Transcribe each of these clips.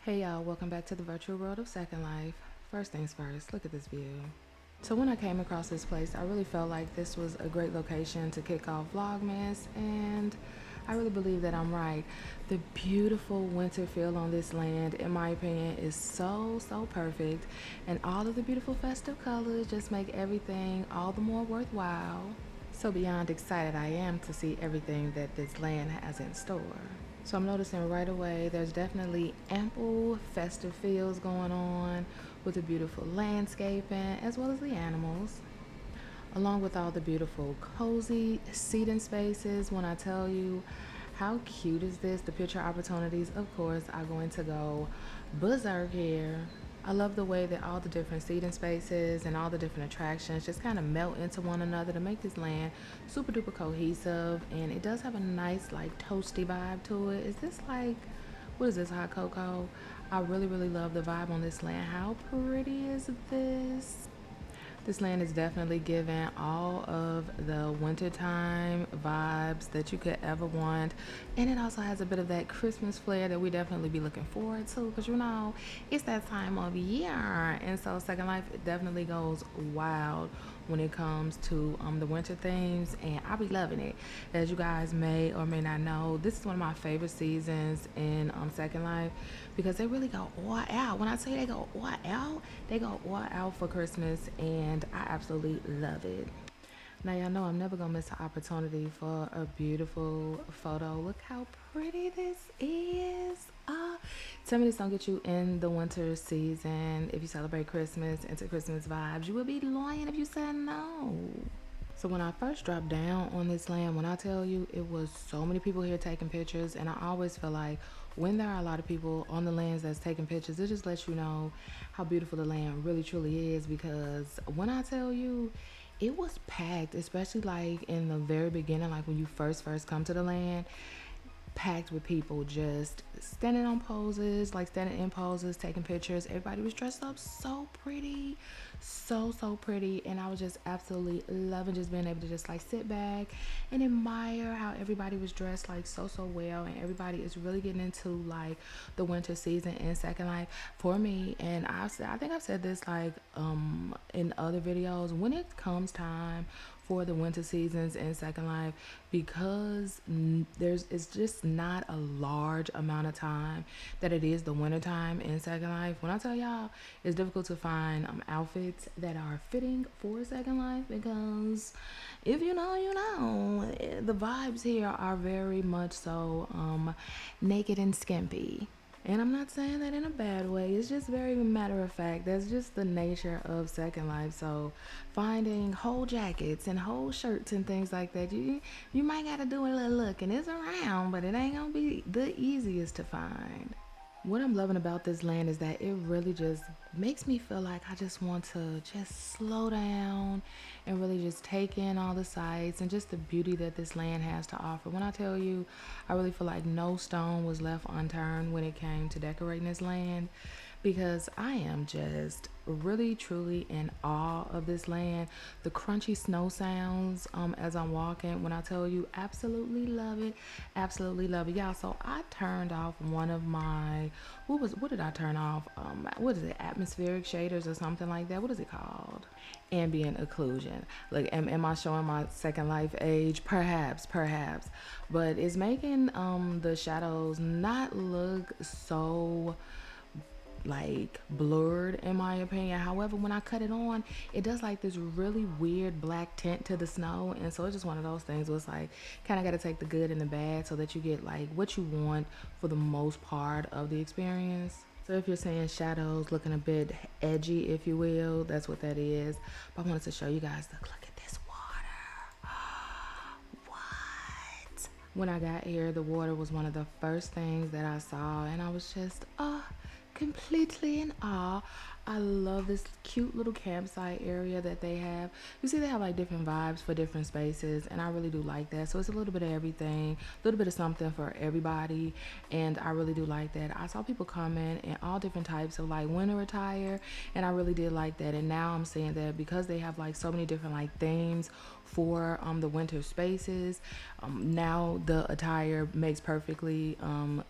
Hey y'all, welcome back to the virtual world of Second Life. First things first, look at this view. So when I came across this place, I really felt like this was a great location to kick off Vlogmas, and I really believe that I'm right. The beautiful winter feel on this land, in my opinion, is so perfect, and all of the beautiful festive colors just make everything all the more worthwhile. So beyond excited I am to see everything that this land has in store. So I'm noticing right away there's definitely ample festive feels going on with the beautiful landscaping as well as the animals, along with all the beautiful cozy seating spaces. When I tell you how cute is this, the picture opportunities, of course, are going to go berserk here. I love the way that all the different seating spaces and all the different attractions just kind of melt into one another to make this land super duper cohesive. And it does have a nice, like, toasty vibe to it. Is this like, what is this, hot cocoa? I really love the vibe on this land. How pretty is this? This land is definitely giving all of the wintertime vibes that you could ever want. And it also has a bit of that Christmas flair that we definitely be looking forward to, because you know, it's that time of year. And so Second Life definitely goes wild when it comes to the winter themes, and I'll be loving it. As you guys may or may not know, this is one of my favorite seasons in Second Life, because they really go all out. When I say they go all out, they go all out for Christmas, and I absolutely love it. Now y'all know I'm never gonna miss an opportunity for a beautiful photo. Look how pretty this is. Tell me this don't get you in the winter season. If you celebrate Christmas, into Christmas vibes, you would be lying if you said no. So when I first dropped down on this land, when I tell you it was so many people here taking pictures, and I always feel like when there are a lot of people on the lands that's taking pictures, it just lets you know how beautiful the land really truly is. Because when I tell you, it was packed, especially like in the very beginning, like when you first come to the land, packed with people just standing on poses, like standing in poses, taking pictures. Everybody was dressed up so pretty, so pretty, and I was just absolutely loving just being able to just like sit back and admire how everybody was dressed like so well, and everybody is really getting into like the winter season in Second Life for me. And I think I've said this like in other videos, when it comes time for the winter seasons in Second Life, because it's just not a large amount of time that it is the winter time in Second Life. When I tell y'all, it's difficult to find outfits that are fitting for Second Life, because if you know, you know, the vibes here are very much so naked and skimpy. And I'm not saying that in a bad way. It's just very matter of fact. That's just the nature of Second Life. So finding whole jackets and whole shirts and things like that, you might gotta do a little look, and it's around, but it ain't gonna be the easiest to find. What I'm loving about this land is that it really just makes me feel like I just want to just slow down and really just take in all the sights and just the beauty that this land has to offer. When I tell you, I really feel like no stone was left unturned when it came to decorating this land, because I am just really truly in awe of this land. The crunchy snow sounds as I'm walking, when I tell you, absolutely love it, absolutely love it, y'all. So I turned off one of my, what did I turn off, what is it, atmospheric shaders or something like that? What is it called? Ambient occlusion. Like, am I showing my Second Life age? Perhaps, but it's making the shadows not look so like blurred, in my opinion. However, when I cut it on, it does like this really weird black tint to the snow, and so it's just one of those things where it's like kind of got to take the good and the bad so that you get like what you want for the most part of the experience. So if you're saying shadows looking a bit edgy, if you will, that's what that is. But I wanted to show you guys, look at this water. What? When I got here, the water was one of the first things that I saw, and I was just completely in awe. I love this cute little campsite area that they have. You see, they have like different vibes for different spaces, and I really do like that. So it's a little bit of everything, a little bit of something for everybody, and I really do like that. I saw people coming in all different types of like winter attire, and I really did like that. And now I'm seeing that because they have like so many different like themes for the winter spaces. Now the attire makes perfectly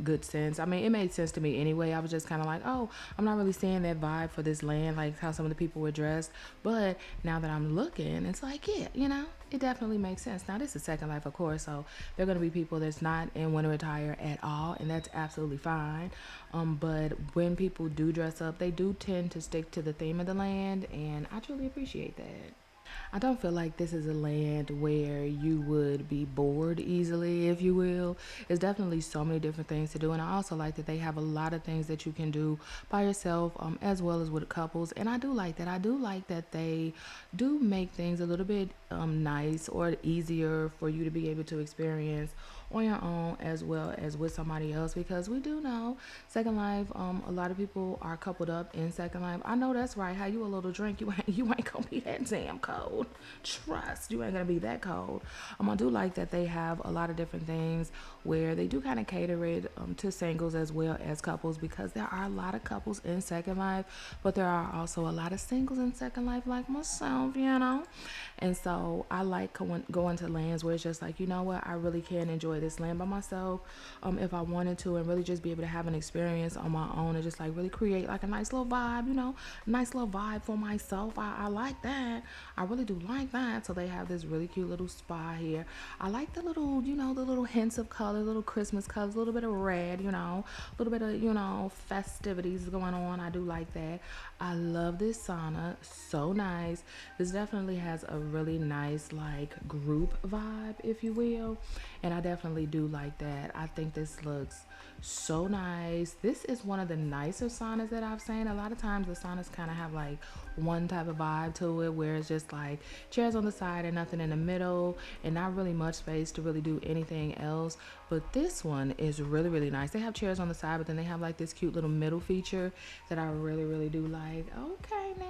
good sense. I mean, it made sense to me anyway. I was just kind of like, oh, I'm not really seeing that vibe for this land, like how some of the people were dressed. But now that I'm looking, it's like, yeah, it definitely makes sense. Now this is Second Life, of course, so there are going to be people that's not in winter attire at all, and that's absolutely fine. But when people do dress up, they do tend to stick to the theme of the land, and I truly appreciate that. I don't feel like this is a land where you would be bored easily, if you will. There's definitely so many different things to do, and I also like that they have a lot of things that you can do by yourself, as well as with couples. And I do like that. I do like that they do make things a little bit nice or easier for you to be able to experience on your own as well as with somebody else, because we do know Second Life, a lot of people are coupled up in Second Life. I know that's right. How you a little drink, you ain't gonna be that damn cold. Trust, you ain't gonna be that cold. I do like that they have a lot of different things where they do kind of cater it to singles as well as couples, because there are a lot of couples in Second Life, but there are also a lot of singles in Second Life like myself, and so I like going to lands where it's just like, you know what, I really can enjoy this land by myself, if I wanted to, and really just be able to have an experience on my own and just like really create like a nice little vibe, nice little vibe for myself. I like that. I really do like that. So they have this really cute little spa here. I like the little, the little hints of color, little Christmas colors, a little bit of red, a little bit of, festivities going on. I do like that. I love this sauna. So nice. This definitely has a really nice like group vibe, if you will. And I definitely do like that. I think this looks so nice. This is one of the nicer saunas that I've seen. A lot of times the saunas kind of have like one type of vibe to it, where it's just like chairs on the side and nothing in the middle and not really much space to really do anything else. But this one is really, really nice. They have chairs on the side, but then they have like this cute little middle feature that I really, really do like. Okay, now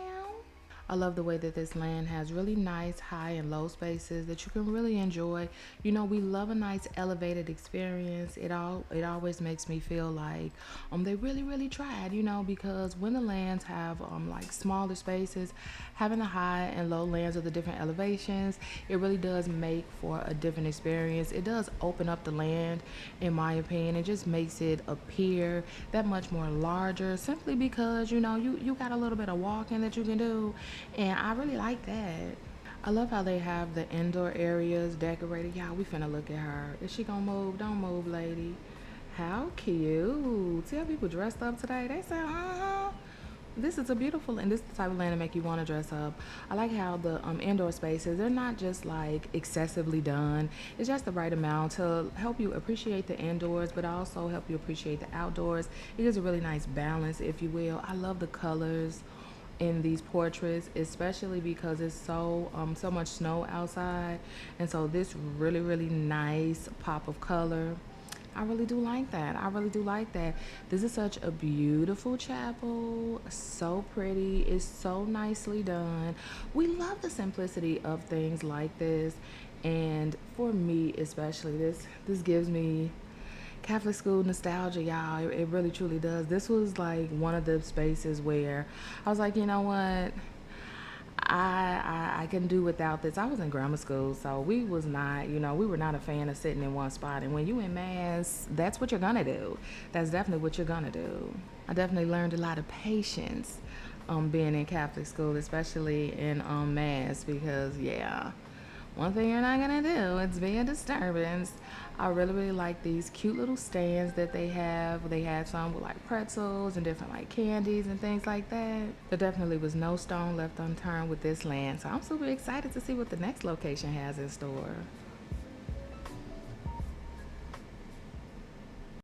I love the way that this land has really nice high and low spaces that you can really enjoy. We love a nice elevated experience. It always makes me feel like they really, really tried, because when the lands have like smaller spaces, having the high and low lands of the different elevations, it really does make for a different experience. It does open up the land, in my opinion. It just makes it appear that much more larger, simply because you got a little bit of walking that you can do, and I really like that. I love how they have the indoor areas decorated. Y'all, we finna look at her. Is she gonna move? Don't move, lady. How cute. See how people dressed up today? They said, this is a beautiful, and this is the type of land to make you want to dress up. I like how the indoor spaces, they're not just like excessively done. It's just the right amount to help you appreciate the indoors, but also help you appreciate the outdoors. It gives a really nice balance, if you will. I love the colors in these portraits, especially because it's so much snow outside, and so this really, really nice pop of color, I really do like that. I really do like that. This is such a beautiful chapel. So pretty. It's so nicely done. We love the simplicity of things like this. And for me especially, this gives me Catholic school nostalgia, y'all. It really truly does. This was like one of the spaces where I was like, you know what? I can do without this. I was in grammar school, so we was not, we were not a fan of sitting in one spot. And when you in mass, that's what you're gonna do. That's definitely what you're gonna do. I definitely learned a lot of patience being in Catholic school, especially in mass, because yeah, one thing you're not gonna do is be a disturbance. I really, really like these cute little stands that they have. They had some with like pretzels and different like candies and things like that. There definitely was no stone left unturned with this land. So I'm super excited to see what the next location has in store.